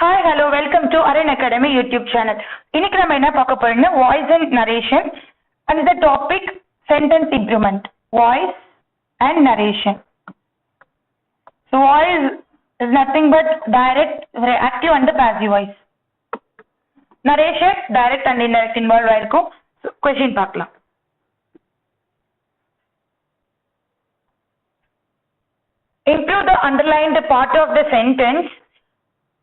Hi, hello, welcome to Arin Academy YouTube channel. இன்னைக்கு நம்ம என்ன பார்க்க போறோம்னா voice and narration and the topic sentence improvement. Voice and narration. So voice is nothing but direct, active and passive voice. Narration direct and indirect involved ஆயிருக்கும். So question பார்க்கலாம். Improve the underlined part of the sentence.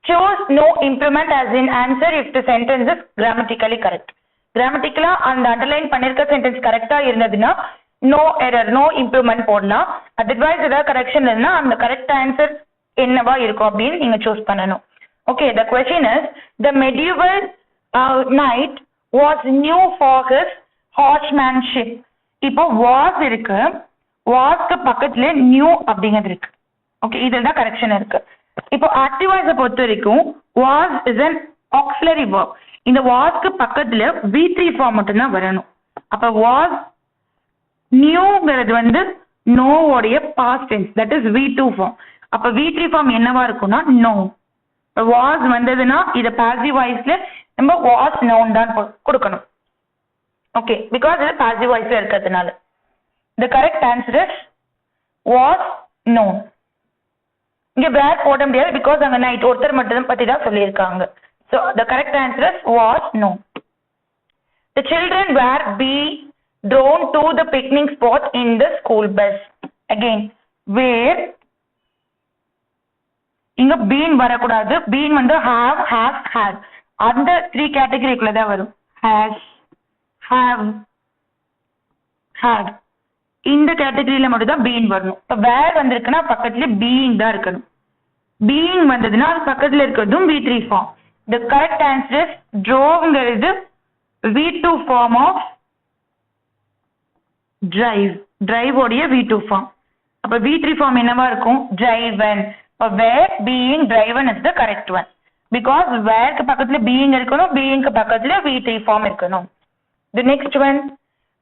Choose no improvement as in answer if the sentence is grammatically correct. Grammatically அந்த underline பண்ணிருக்க sentence கரெக்டா இருந்ததுன்னா no error, no improvement போடலாம். Otherwise ஏதாவது correction இருந்தா அந்த correct answer என்னவா இருக்கும் அப்படின்னு நீங்க choose பண்ணணும். Okay, the question is the medieval knight was new for his horsemanship. இப்போ was இருக்கு, wasக்கு பக்கத்துல new அப்படிங்கிறது இருக்கு. Okay, இதுல தான் correction இருக்கு. இப்போ ஆக்டிவ் வாய்ஸை பொறுத்த வரைக்கும் was is an auxiliary verb. இந்த wasக்கு பக்கத்துல V3 ஃபார்ம் மட்டும் தான் வரணும். அப்ப was newங்கிறது வந்து no உடைய past tense, that is V2 form. அப்ப V3 ஃபார்ம் என்னவா இருக்கும்னா no. was வந்ததுன்னா இத பாசிவ் வாய்ஸ்ல நம்ம was known தான் கொடுக்கணும். ஓகே, because இது பாசிவ் வாய்ஸ்ல இருக்கிறதுனால the correct answer is was known. இங்க வேர் போட முடியாது because அங்க நைட் ஒருத்தர் மட்டும் பத்தி தான் சொல்லியிருக்காங்க. So the correct answer is was known. The children were being drawn to the picnic spot in the school bus. Again, where இங்க been வரக்கூடாது. been வந்து have, has, had அந்த 3 கேட்டகரிக்குள்ள தான் வரும். has, have, had இந்த கேட்டகரியில மட்டும் தான் being வரணும். இப்ப வேர் வந்திருக்குன்னா பக்கத்துல being தான் இருக்கணும். being வந்ததுன்னா அது பக்கத்துல இருக்கிறதும் V3 form. the correct answer is drove-ங்கிறது V2 form of drive. drive உடைய V2 ஃபார்ம். அப்ப V3 ஃபார்ம் என்னவா இருக்கும்? driven. அப்ப where being driven is the correct one because whereக்கு பக்கத்துல being இருக்கணும், beingக்கு பக்கத்துல V3 ஃபார்ம் இருக்கணும். the next one,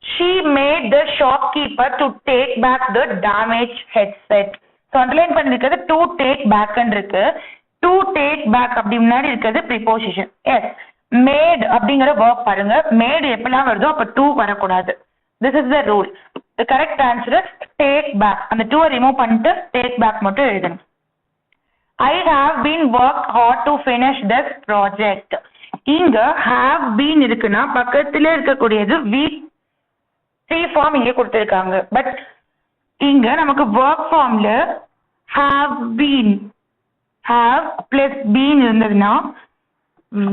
she made the shopkeeper to take back the damaged headset. So underline பண்ணிருக்கிறது to take back ன்னு இருக்கு. to take back அப்படி முன்னாடி இருக்கிறது preposition. yes, made அப்படிங்கிற verb பாருங்க. made எப்பலாம் வருதோ அப்ப to வரக்கூடாது. this is the rule. the correct answer is take back. அந்த to remove பண்ணிட்டு take back மட்டும் எழுதணும். I have been worked hard to finish this project. இங்க have been இருக்குன்னா பக்கத்துல இருக்கக்கூடியது V3 ஃபார்ம் இங்க கொடுத்திருக்காங்க. பட் இங்க நமக்கு verb ஃபார்ம்ல have been, have plus been இருந்ததுன்னா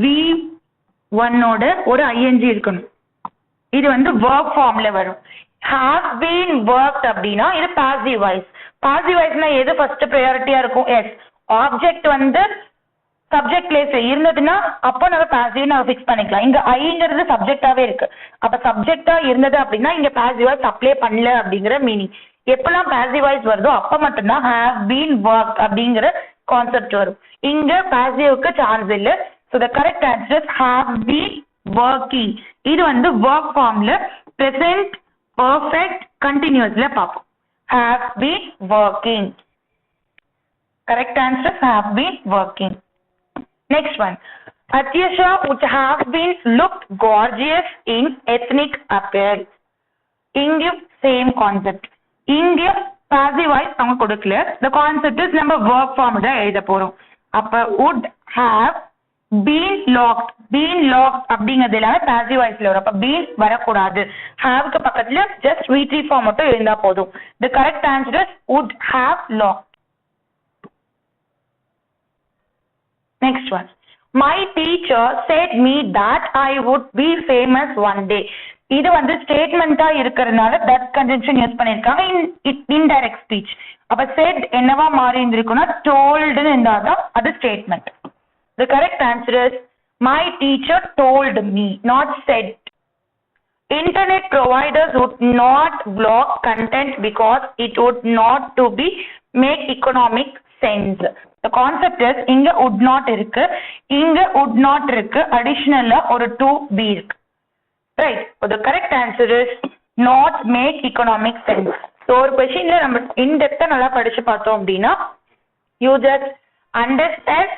V1 ஓட ஒரு ing இருக்கணும். இது வந்து verb ஃபார்ம்ல வரும். have been worked அப்படின்னா இது passive voice. passive voiceனா எது ஃபர்ஸ்ட் ப்ரையாரிட்டியா இருக்கும்? yes, ஆப்ஜெக்ட் வந்து சப்ஜெக்ட் பிளேஸ்ல இருந்ததுன்னா அப்போ நம்ம பாசிவ் நம்ம ஃபிக்ஸ் பண்ணிக்கலாம். இங்க ஐங்கிறது சப்ஜெக்டாவே இருக்கு. அப்ப சப்ஜெக்டா இருந்தது அப்படின்னா இங்க பாசிவ் வாய்ஸ் அப்ளை பண்ணல அப்படிங்கிற மீனிங். எப்பெல்லாம் பாசிவ் வாய்ஸ் வருதோ அப்ப மட்டும்தான் have been worked அப்படிங்கிற கான்செப்ட் வரும். இங்க பாசிவ்க்கு சான்ஸ் இல்ல. so the correct answer is have been working. இது வந்து verb ஃபார்ம்ல present perfect continuously பார்ப்போம். have been working. correct answer is have been working. Next one, Atyasha would have been looked gorgeous in ethnic apparel. இங்க same concept. இங்க passive voice அவங்க கொடுக்கல. the concept is நம்ம verb form தான் எழுத போறோம். அப்ப would have been locked. been locked அப்படிங்கிறது எல்லாமே passive voiceல வரும். அப்ப been வரக்கூடாது. haveக்கு பக்கத்துல just V3 form மட்டும் எழுந்தா போதும். the correct answer is would have locked. Next one, my teacher said me that I would be famous one day. இது வந்து ஸ்டேட்மெண்டா இருக்கிறதுனால that conjunction யூஸ் பண்ணிருக்காங்க in indirect speech. அப்ப said என்னவா மாறி இருந்திருக்கும்னா told ன்னு இருந்தாதான் அது statement. the correct answer is my teacher told me, not said. internet providers would not block content because it would not to be make economic sense. the concept is இங்க would not இருக்கு, இங்க would not இருக்கு, additionally ஒரு to be இருக்கு. right, so the correct answer is not make economic sense. so ஒரு questionல நம்ம in depth நல்லா படிச்சு பார்த்தோம் அப்படின்னா you just understand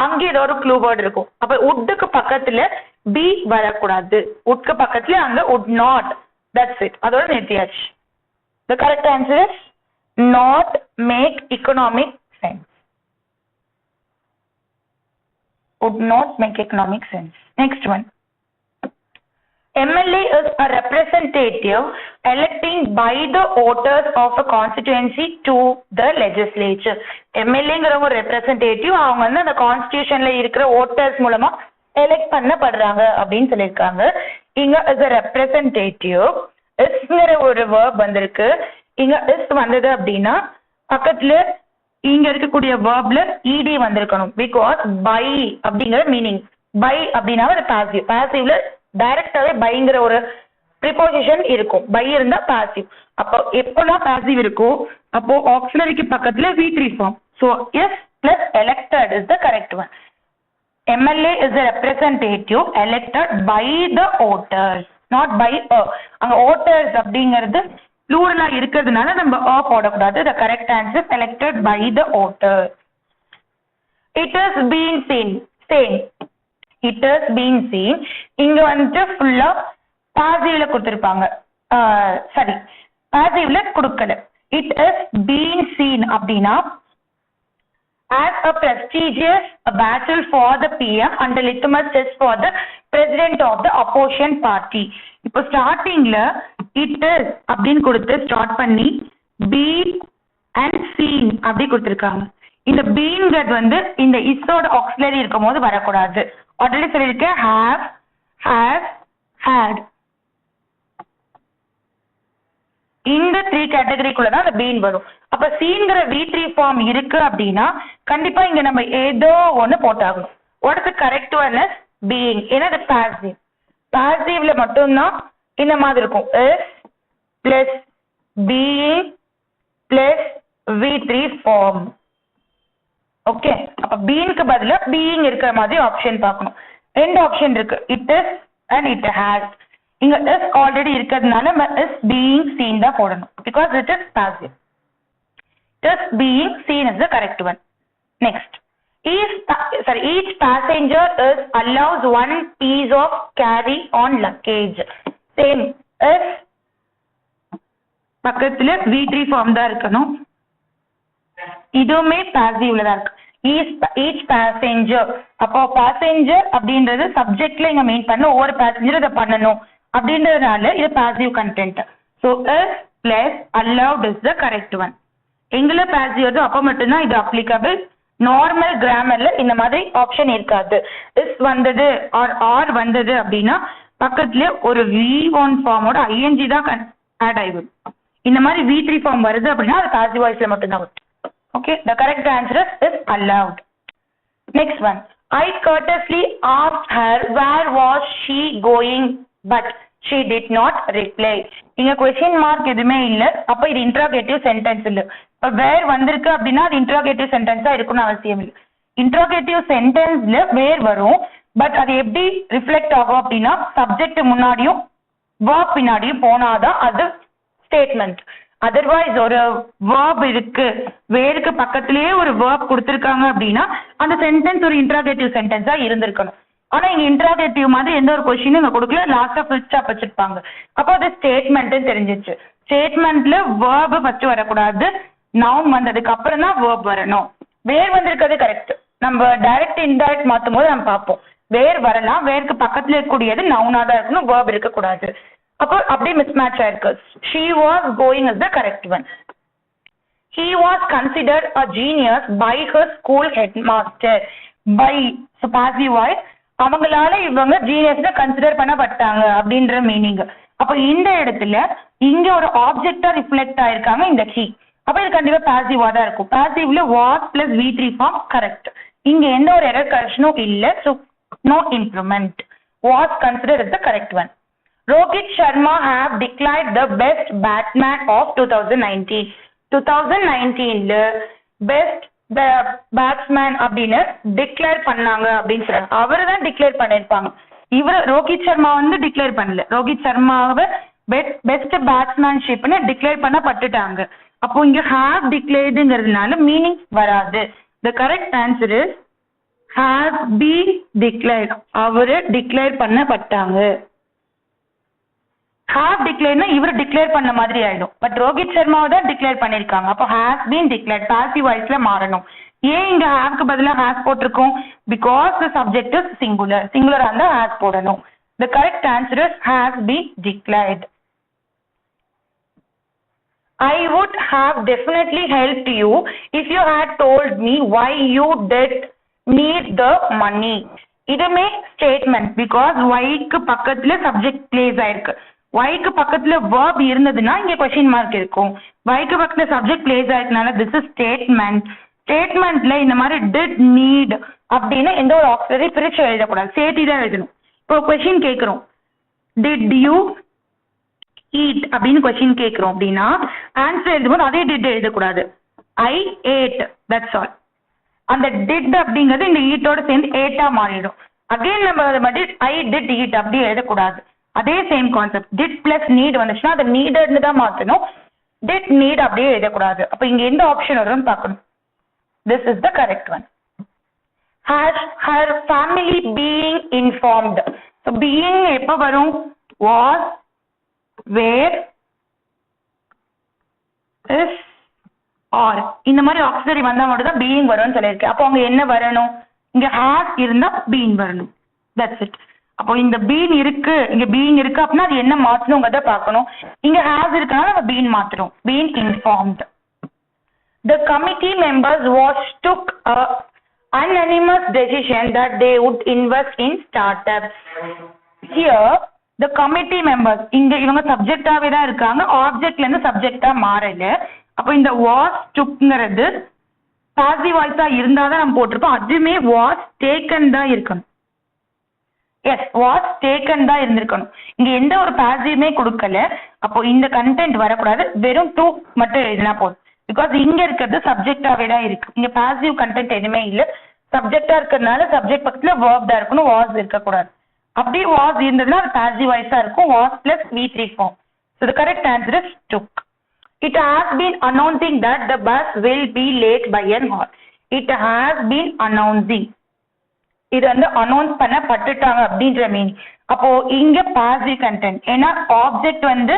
அங்க ஏதோ ஒரு க்ளூ வேர்ட் இருக்கும். அப்ப வுட்க்கு பக்கத்துல பி வரக்கூடாது. வுட்க்கு பக்கத்துல அங்க வுட் நாட். That's it. அதோட நிறுத்தியாச்சு. The correct answer is not make economic sense. Would not make economic sense. Next one. MLA is a representative electing by the voters of a constituency to the legislature. MLAங்கிற ஒரு representative அவங்க வந்து அந்த கான்ஸ்டிடியூஷன்ல இருக்கிற voters மூலமா elect பண்ணப்படுறாங்க அப்படின்னு சொல்லியிருக்காங்க. இங்க is a representative isங்கிற ஒரு verb வந்திருக்கு. இங்க is வந்தது அப்படின்னா பக்கத்துல இங்க இருக்கக்கூடிய verbல ed வந்திருக்கணும். பிகாஸ் பை அப்படிங்கிற மீனிங். பை அப்படின்னா ஒரு பாசிவ். பாசிவ்ல டைரக்டாவே பைங்கிற ஒரு ப்ரிபோசிஷன் இருக்கும். பை இருந்தா பாசிவ். அப்போ எப்பெல்லாம் பாசிவ் இருக்கும் அப்போ ஆக்சிலரிக்கு பக்கத்துல V3 form. So is plus elected is the correct one. MLA is a representative elected by the voters, not by a. அங்க voters அப்படிங்கிறது ப்ளூரலா இருக்கிறதுனால நம்ம a போடக்கூடாது. The correct answer is elected by the voters. It has been seen. Same. It has been seen. இங்க வந்து ஃபுல்லா பாசிவ்ல கொடுத்திருப்பாங்க. சரி, பாசிவ்ல கொடுக்கல. It has been seen அப்படின்னா as a prestigious battle for the PM and litmus test for the president of the opposition party. இப்போ ஸ்டார்டிங்ல it is அப்படின்னு கொடுத்து ஸ்டார்ட் பண்ணி been and seen அப்படி கொடுத்திருக்காங்க. இந்த பீன்கிறது வந்து இந்த இஸோட ஆக்சிலரி இருக்கும் போது வரக்கூடாது. ஆல்ரெடி சொல்லியிருக்கேன் have, has, had. இந்த 3 கேட்டகரிக்குள்ள தான் அந்த பீன் வரும். அப்ப சீன்கிற V3 ஃபார்ம் இருக்கு அப்படின்னா கண்டிப்பா இங்க நம்ம ஏதோ ஒண்ணு போட்டாகணும். What is the correct one is being. ஏன்னா அது பாசிவ். பாசிவ்ல மட்டும்தான் இந்த மாதிரி இருக்கும். is plus being plus V3 form. Okay, அப்ப பீனுக்கு பதிலா பீயிங் இருக்கிற மாதிரி ஆப்ஷன் பார்க்கணும். ரெண்டு ஆப்ஷன் இருக்கு. It is and it has. இங்க is ஆல்ரெடி இருக்கிறதுனால is being seen தான் போடணும். because it is passive. Is being seen is the correct one. Next. Each passenger is allows one piece of carry on luggage. Same. is பக்கத்துல V3 form தான் இருக்கணும். இதுவுமே பாசிவ்ல தான் இருக்கு. each passenger. அப்போ passenger அப்படின்றது சப்ஜெக்ட்ல இங்க மீன் பண்ண ஒவ்வொரு பேசஞ்சர் இதை பண்ணணும் அப்படின்றதுனால இது passive content. So is plus allowed is the correct one. எங்களை பாசிவ் வருதோ அப்போ மட்டும்தான் இது அப்ளிகபிள். நார்மல் கிராமர்ல இந்த மாதிரி ஆப்ஷன் இருக்காது. இஸ் வந்தது ஆர் வந்தது அப்படின்னா பக்கத்துல ஒரு V1 ஃபார்மோட ING தான் ஆட் ஆயிடும். இந்த மாதிரி V3 ஃபார்ம் வருது அப்படின்னா அது பாசிவ் வாய்ஸ்ல மட்டும்தான் வரும். Okay, the correct answer is allowed. Next one. I courteously asked her where was she going but she did not reply. இங்க கொஸ்டின் மார்க் எதுவுமே இல்ல. அப்ப இது இன்ட்ராகேட்டிவ் சென்டென்ஸ் இல்ல. இப்ப வேர் வந்திருக்கு அப்படின்னா அது இன்ட்ராகேட்டிவ் சென்டென்ஸா இருக்குன்னு அவசியம் இல்லை. இன்ட்ராகேட்டிவ் சென்டென்ஸ்ல வேர் வரும். பட் அது எப்படி ரிஃப்ளெக்ட் ஆகும் அப்படின்னா சப்ஜெக்ட் முன்னாடியும் verb பின்னாடியும் போனாதான் அது ஸ்டேட்மெண்ட். அதர்வைஸ் ஒரு verb இருக்கு, வேருக்கு பக்கத்திலேயே ஒரு verb கொடுத்திருக்காங்க அப்படின்னா அந்த சென்டென்ஸ் ஒரு இன்ட்ராகேட்டிவ் சென்டென்ஸா இருந்திருக்கணும். ஆனா இங்க இன்ட்ராகேட்டிவ் மாதிரி எந்த ஒரு கொஸ்டினும் இங்க கொடுக்கல. லாஸ்டா ஃபுல் ஸ்டாப் வச்சிருப்பாங்க. அப்போ அது ஸ்டேட்மெண்ட் தெரிஞ்சிச்சு. ஸ்டேட்மெண்ட்ல verb ஃபர்ஸ்ட் வரக்கூடாது. நவுன் வந்ததுக்கு அப்புறம் தான் verb வரணும். வேர் வந்திருக்கிறது கரெக்ட். நம்ம டைரக்ட் இன்டைரக்ட் மாத்தும் போது நம்ம பார்ப்போம். வேர் வரலாம், வேருக்கு பக்கத்துல இருக்கக்கூடியது நவுனா தான் இருக்கணும், verb இருக்கக்கூடாது. அப்போ அப்படியே மிஸ் மேட்ச் ஆயிருக்கு. she was going is the correct one. he was considered a genius by her school headmaster. by so passive voice அவங்களால இவங்க ஜீனியஸ்ல கன்சிடர் பண்ணப்பட்டாங்க அப்படின்ற மீனிங். அப்ப இந்த இடத்துல இங்க ஒரு ஆப்ஜெக்டா ரிஃப்ளெக்ட் ஆயிருக்காங்க இந்த he. அப்ப இது கண்டிப்பா பாசிவா தான் இருக்கும். பாசிவ்ல was plus V3 form correct. இங்க எந்த ஒரு எரர் கரெக்ஷனும் இல்ல. so no improvement. was considered as the correct one. Rohit Sharma have declared the best batsman of 2019. 2019ல பெஸ்ட் பேட்ஸ்மேன் அப்படின்னு டிக்ளேர் பண்ணாங்க அப்படின்னு சொல்றாங்க. அவரு தான் டிக்ளேர் பண்ணிருப்பாங்க. ரோஹித் சர்மா வந்து டிக்ளேர் பண்ணல. ரோஹித் சர்மாவை பெஸ்ட் பேட்ஸ்மேன்ஷிப்னு டிக்ளேர் பண்ணப்பட்டுட்டாங்க. அப்போ இங்க ஹேவ் டிக்ளேர்டுங்கிறதுனால மீனிங் வராது. The correct answer is has been declared. அவரு டிக்ளேர் பண்ணப்பட்டாங்க. have declaredனா இவர் டிக்ளேர் பண்ண மாதிரி ஆயிடும். பட் ரோஹித் சர்மாவை தான் டிக்ளேர் பண்ணிருக்காங்க. அப்போ has been declared பாசிவ் வாய்ஸ்ல மாறணும். ஏன் இங்க have க்கு பதிலா has போட்டிருக்கோம்? because the subject is singular. singular அந்த has போடணும். The correct answer is has been declared. I would have definitely helped you if you had told me why you did need the money. இதுமே statement because ஒய்க்கு பக்கத்துல subject place ஆயிருக்கு. ஒய்க்கு பக்கத்துல verb இருந்ததுன்னா இங்க கொஸ்டின் மார்க் இருக்கும். ஒய்க்கு பக்கத்துல சப்ஜெக்ட் பிளேஸ் ஆயிருக்கனால திஸ் இஸ் ஸ்டேட்மெண்ட். ஸ்டேட்மெண்ட்ல இந்த மாதிரி டிட் நீட் அப்படின்னு எந்த ஒரு ஆக்சிலரி பிரிச்சு எழுதக்கூடாது, சேர்த்தி தான் எழுதணும். இப்போ கொஸ்டின் கேட்கிறோம் டிட் யூ eat அப்படின்னு கொஸ்டின் கேட்கிறோம் அப்படின்னா ஆன்சர் எழுதும்போது அதே டிட் எழுதக்கூடாது. ஐ ate, that's all. அந்த டிட் அப்படிங்கிறது இந்த ஈட்டோட சேர்ந்து ஏட்டா மாறிடும். அகைன் நம்ம அதை மட்டும் ஐ டிட் ஈட் அப்படி எழுதக்கூடாது. அதே same concept. Did plus need வந்துச்சுன்னா அதை நீடட்னு தான் மாற்றணும். டிட் நீட் அப்படியே எழுதக்கூடாது. அப்போ இங்க எந்த ஆப்ஷன் வரும்னு பார்க்கணும். This is the correct one. Has her family being informed? So being எப்போ வரும்? was, where, is, or இந்த மாதிரி ஆக்சிலரி வந்தா மட்டும் தான் பீயிங் வரும்னு சொல்லியிருக்கேன். அப்போ அங்க என்ன வரணும்? இங்க has இருந்தா பீன் வரணும். That's it. அப்போ இந்த பீன் இருக்கு, இங்க பீயிங் இருக்கு அப்படின்னா அது என்ன மாற்றணுங்கிறத பார்க்கணும். இங்க has இருக்கனால நம்ம பீன் மாத்துறோம். Been informed. The committee members took a unanimous decision that they would invest in startups. Here the committee members இங்க இவங்க சப்ஜெக்டாவே தான் இருக்காங்க, ஆப்ஜெக்ட்ல இருந்து சப்ஜெக்டா மாறல. அப்போ இந்த was tookங்கிறது பாசிவ் வாய்ஸா இருந்தாதான் நம்ம போட்டிருப்போம். அதுவுமே was taken தான் இருக்கணும். எஸ், was taken தான் இருந்திருக்கணும். இங்க எந்த ஒரு பாசிவ்மே கொடுக்கல. அப்போ இந்த கண்டென்ட் வரக்கூடாது, வெறும் to மட்டும் எழுதினா போதும். பிகாஸ் இங்க இருக்கிறது சப்ஜெக்டாவே தான் இருக்கு. இங்க பாசிவ் கண்டென்ட் எதுவுமே இல்லை. சப்ஜெக்டா இருக்கிறதுனால சப்ஜெக்ட் பக்கத்துல verb தான் இருக்கணும், was இருக்கக்கூடாது. அப்படி was இருந்ததுன்னா அது பாசிவ் வாய்ஸா இருக்கும். was plus V3 form. So the correct answer is took. It has been announcing that the bus will be late by an hour. It has been announcing. இது வந்து announce பண்ணப்பட்டுட்டாங்க அப்படின்ற meaning. அப்போ இங்க passive content, ஏன்னா object வந்து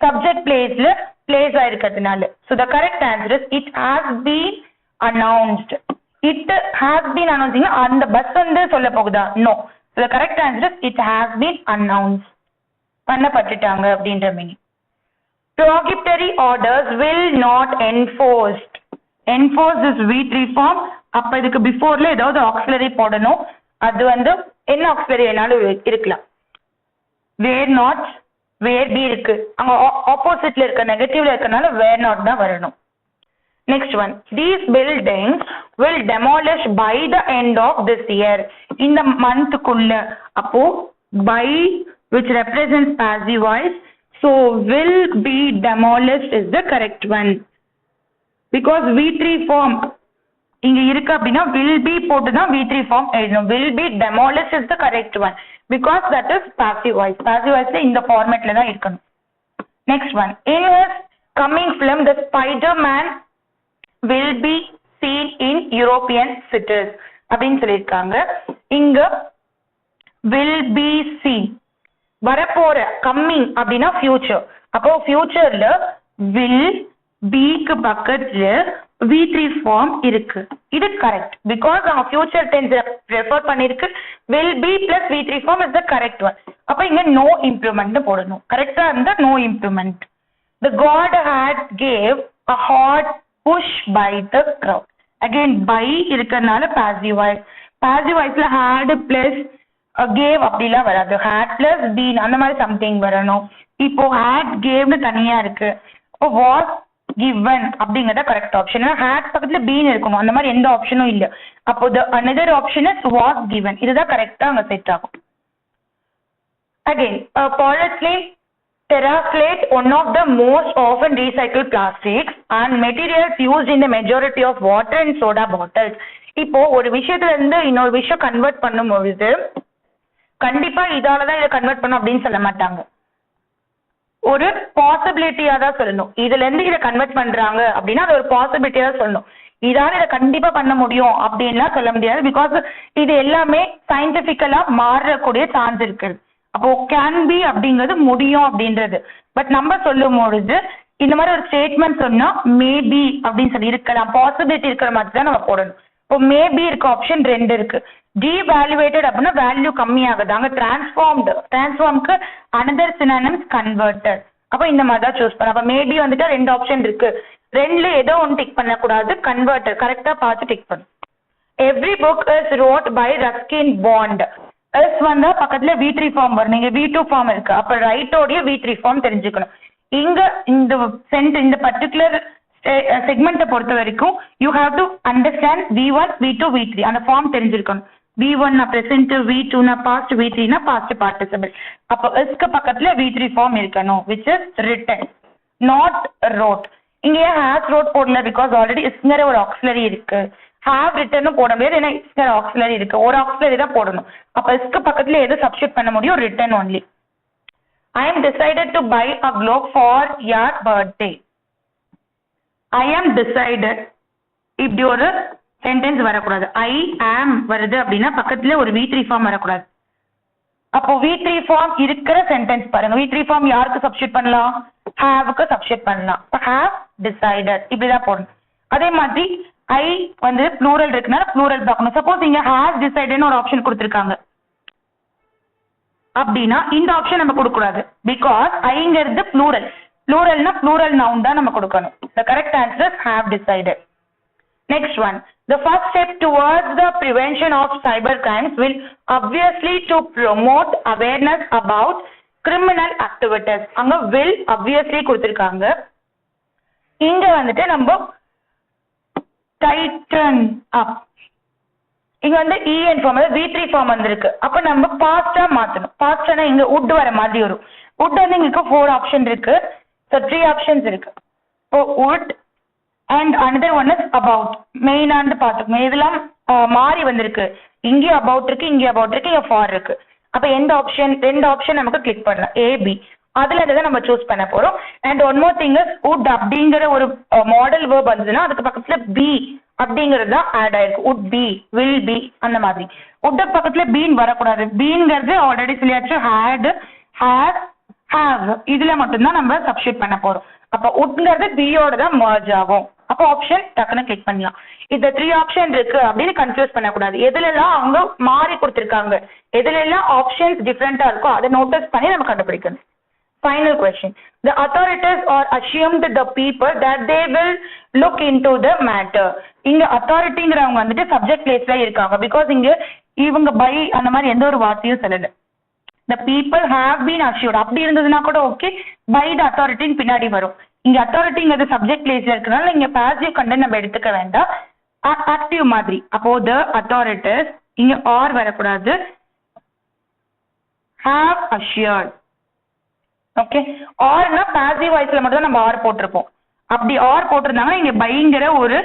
subject பிளேஸ்ல place ஆயிருக்கிறதுனால. So the correct answer is it has been announced. It has been announcing. அந்த bus வந்து சொல்ல போகுதா? No. So the correct answer is it has been announced. பண்ணப்பட்டுட்டாங்க அப்படின்ற meaning. Prohibitory orders will not enforced. Enforced is V3 form. அப்ப இதுக்கு பிஃபோர்ல ஏதாவது auxiliary போடணும். அது வந்து என்ன ஆக்சிலரி வேணாலும் இருக்கலாம். வேர் நாட், வேர் பி இருக்கு, அங்க ஆப்போசிட்ல இருக்க நெகட்டிவ்ல இருக்கனால வேர் நாட் தான் வரணும். Next one. These buildings will demolish by the end of this year. இந்த மந்த்க்குள்ள. அப்போ by which represents passive voice. So will be demolished is the correct one. Because V3 form இங்க இருக்கு அப்படின்னா will be போட்டு தான் V3 form எழுதணும். will be demolished is the correct one. Because that is passive voice. Passive voice இந்த ஃபார்மேட்ல தான் இருக்கணும். Next one. In his coming film, the Spider-Man will be seen in European cities அப்படின்னு சொல்லியிருக்காங்க. இங்க will be seen வரப்போற, coming அப்படின்னா future. அப்போ ஃபியூச்சர்ல will beக்கு பக்கத்துல V3 ஃபார்ம் இருக்கு. இது கரெக்ட். பிகாஸ் அவங்க ஃபியூச்சர் டென்ஸ் ரெஃபர் பண்ணிருக்கு. will be plus V3 form is the correct one. அப்ப இங்க நோ இம்ப்ரூவ்மெண்ட் போடணும். கரெக்டா இருந்தா no improvement. The god had gave a hard push by the crowd. Again by இருக்கறனால passive voice. Passive voiceல had plus gave அப்படிலாம் வராது. had plus been அந்த மாதிரி சம்திங் வரணும். இப்போ had gaveனு தனியா இருக்கு. இப்போ was given அப்படிங்கறத கரெக்ட் ஆப்ஷன். had பக்கத்துல been இருக்கணும். அந்த மாதிரி எந்த ஆப்ஷனும் இல்ல. அப்போ the another option is was given. இதுதான் கரெக்டா அங்க செட் ஆகும். Again, polyethylene terephthalate, one of the most often recycled plastics and materials used in the majority of water and soda bottles. இப்போ ஒரு விஷயத்துல இருந்து இன்னொரு விஷயம் கன்வெர்ட் பண்ணும்பொழுது கண்டிப்பா இதாலதான் இதை கன்வெர்ட் பண்ணும் அப்படின்னு சொல்ல மாட்டாங்க. ஒரு பாசிபிலிட்டியா தான் சொல்லணும். இதுல இருந்து இதை கன்வெர்ட் பண்றாங்க அப்படின்னா அது ஒரு பாசிபிலிட்டியா தான் சொல்லணும். இதால இதை கண்டிப்பா பண்ண முடியும் அப்படின்லாம் சொல்ல முடியாது. பிகாஸ் இது எல்லாமே சயின்டிபிக்கலா மாறக்கூடிய சான்ஸ் இருக்குது. அப்போ கேன் பி அப்படிங்கிறது முடியும் அப்படின்றது. பட் நம்ம சொல்லும் பொழுது இந்த மாதிரி ஒரு ஸ்டேட்மெண்ட் சொன்னா மேபி அப்படின்னு சொல்லி இருக்கலாம், பாசிபிலிட்டி இருக்கிற மாதிரி தான் நம்ம போடணும். இப்போ மேபி இருக்க ஆப்ஷன் 2 இருக்கு. டீவேல்யூவேட்டட் அப்படின்னா வேல்யூ கம்மியாகுது. அங்க டிரான்ஸ்ஃபார்ம்க்கு அனதர் சினானிம்ஸ் கன்வெர்ட்டட். அப்போ இந்த மாதிரி தான் சூஸ் பண்ண. அப்போ மேபி வந்துட்டு 2 ஆப்ஷன் இருக்கு, 2ல ஏதோ ஒன்று டிக் பண்ணக்கூடாது, கன்வெர்ட்டட் கரெக்டா பார்த்து டிக் பண்ணும். Every book is wrote by Ruskin Bond. Is வந்தா பக்கத்துல V3 ஃபார்ம் வரும், நீங்க V2 ஃபார்ம் இருக்கு, அப்ப ரைட்டோடைய V3 ஃபார்ம் தெரிஞ்சுக்கணும். இங்க இந்த பர்டிகுலர் செக்மெண்ட்டை பொறுத்த வரைக்கும் you have to understand V1, V2, V3 அந்த ஃபார்ம் தெரிஞ்சிருக்கணும். V1 னா present, V2 னா past, V3 னா past participle. அப்போ எஸ்க்கு பக்கத்துல V3 ஃபார்ம் இருக்கணும், which is written, not wrote. இங்க ஏன் has wrote போடல? பிகாஸ் ஆல்ரெடி இஸ்ங்கிற ஒரு ஆக்சிலரி இருக்கு. have written போட முடியாது, ஏன்னா இஸ்ங்கிற ஆக்சிலரி இருக்கு, ஒரு ஆக்சிலரி தான் போடணும். அப்ப இஸ்க்கு பக்கத்துல எது சப்ஸ்டிட் பண்ண முடியும்? written only. I am decided to buy a globe for your birthday. I am decided இப்படி ஒரு சென்டென்ஸ் வரக்கூடாது. I am வருது அப்படின்னா பக்கத்துல ஒரு V3 ஃபார்ம் வரக்கூடாது. அப்போ V3 ஃபார்ம் இருக்கிற சென்டென்ஸ் பாருங்க. V3 ஃபார்ம் யாருக்கு சப்ஸ்டிட் பண்ணலாம்? haveக்கு சப்ஸ்டிட் பண்ணலாம். have decided இப்படிதான் போடணும். அதே மாதிரி I வந்து ப்ளூரல் இருக்குன்னா ப்ளூரல் பார்க்கணும். சப்போஸ் இங்க has decided ஒரு ஆப்ஷன் கொடுத்துருக்காங்க அப்படின்னா இந்த ஆப்ஷன் நம்ம கொடுக்கக்கூடாது. பிகாஸ் ஐங்கிறது ப்ளூரல்னா ப்ளூரல் நவுன் தான் நம்ம கொடுக்கணும். The correct answer is have decided. Next one, the first step towards the prevention of cyber crimes will obviously to promote awareness about criminal activities. அங்க will obviously கொடுத்திருக்காங்க. இங்க வந்துட்டு நம்ம tighten up. இங்க வந்து EN ஃபார்ம் V3 ஃபார்ம் வந்திருக்கு. அப்ப நம்ம பாஸ்டா மாத்தணும். பாஸ்டானா இங்க would வர மாதிரி வரும். would வந்து இங்க 4 ஆப்ஷன் இருக்கு. So 3 ஆப்ஷன்ஸ் இருக்கு. இப்போ would and another one is about. மெயினானு பார்த்துக்கணும். இதெல்லாம் மாறி வந்திருக்கு. இங்க about இருக்கு, இங்க about இருக்கு, இங்க for இருக்கு. அப்ப எந்த ஆப்ஷன்? 2 ஆப்ஷன் நமக்கு கிளிக் பண்ணலாம், AB. அதுல இருந்து நம்ம சூஸ் பண்ண போறோம். And one more thing is would அப்படிங்கிற ஒரு மாடல் வேர்ப் வந்ததுன்னா அதுக்கு பக்கத்துல be அப்படிங்கிறது தான் ஆட் ஆயிருக்கு. would be, will be அந்த மாதிரி. would பக்கத்துல bean வரக்கூடாது. beanங்கிறது ஆல்ரெடி சொல்லியாச்சு, had, has, have இதுல மட்டும்தான் நம்ம சப்ஸ்டிட் பண்ண போறோம். அப்ப woodங்கிறது beயோட தான் merge ஆகும். அப்போ ஆப்ஷன் டக்குன்னு கிளிக் பண்ணலாம். இந்த 3 ஆப்ஷன் இருக்கு அப்படின்னு கன்ஃபியூஸ் பண்ணக்கூடாது. எதுலெல்லாம் அவங்க மாறி கொடுத்திருக்காங்க, எதுலெல்லாம் ஆப்ஷன்ஸ் டிஃப்ரெண்டா இருக்கோ அதை நோட்டீஸ் பண்ணி நம்ம கண்டுபிடிக்கணும். Final question. The authorities are assumed the people that they will look into the matter. இங்க அத்தாரிட்டிங்கிறவங்க வந்துட்டு சப்ஜெக்ட் பிளேஸ்ல இருக்காங்க. பிகாஸ் இங்க இவங்க பை அந்த மாதிரி எந்த ஒரு வார்த்தையும் சொல்லல. The people have been assured அப்படி இருந்ததுன்னா கூட ஓகே, பை த அத்தாரிட்டின்னு பின்னாடி வரும். இங்க அத்தாரிட்டிங்கிறது சப்ஜெக்ட் பிளேஸ்ல இருக்கனால இங்க பாசிவ் கண்டென்ட் நம்ம எடுத்துக்க வேண்டாம், ஆக்டிவ் மாதிரி. அப்போ the authorities இங்க ஆர் வரக்கூடாது, have assured. ஓகே, ஆர்னா பாசிவ் வாய்ஸ்ல மட்டும் தான் நம்ம ஆர் போட்டிருப்போம். அப்படி ஆர் போட்டிருந்தாங்கன்னா இங்க பைங்கிற ஒரு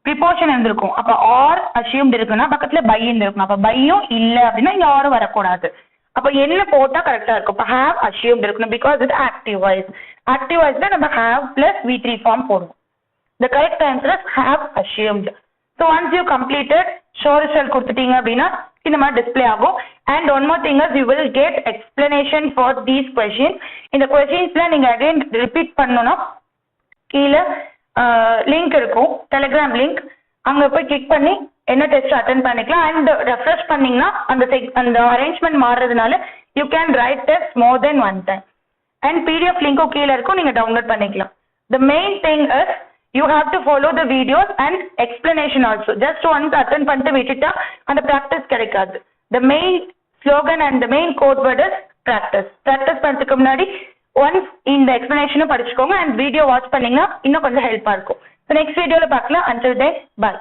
ப்ரிபோஷன் இருந்திருக்கும். அப்ப ஆர் அசியூம்டு இருக்குன்னா பக்கத்துல பை இருந்திருக்கும். அப்ப பையும் இல்ல அப்படின்னா இங்க ஆரும் வரக்கூடாது. அப்ப என்ன போட்டா கரெக்டா இருக்கும்? இப்ப ஹேவ் அசியூம்டு இருக்கணும். பிகாஸ் இது ஆக்டிவ் வாய்ஸ். ஆக்டிவ் வாய்ஸ்ல நம்ம ஹேவ் பிளஸ் V3 ஃபார்ம் போடுவோம். The correct answer is have assumed. So once you completed show result கொடுத்துட்டீங்க அப்படின்னா இந்த மாதிரி டிஸ்பிளே ஆகும். And one more thing is you will get explanation for these questions. இந்த questions நீங்க again repeat பண்ணனும்னா கீழே லிங்க் இருக்கும், டெலிகிராம் லிங்க். அங்க போய் கிளிக் பண்ணி என்ன டெஸ்ட் அட்டெண்ட் பண்ணிக்கலாம். அண்ட் ரெஃப்ரெஷ் பண்ணீங்கன்னா அந்த அரேஞ்ச்மெண்ட் மாறுறதுனால you can write test more than 1 time. And PDF லிங்க்கும் கீழே இருக்கும், நீங்க டவுன்லோட் பண்ணிக்கலாம். The main thing is you have to follow the videos and explanation also. Just once attend பண்ணிட்டு விட்டுட்டா அந்த practice கிடைக்காது. The main slogan and the main code word is practice. Practice பண்ணுறதுக்கு முன்னாடி once இந்த explanation படிச்சுக்கோங்க and video watch பண்ணீங்கன்னா இன்னும் கொஞ்சம் ஹெல்ப்பா இருக்கும். So next videoல பார்க்கலாம். Until then, bye.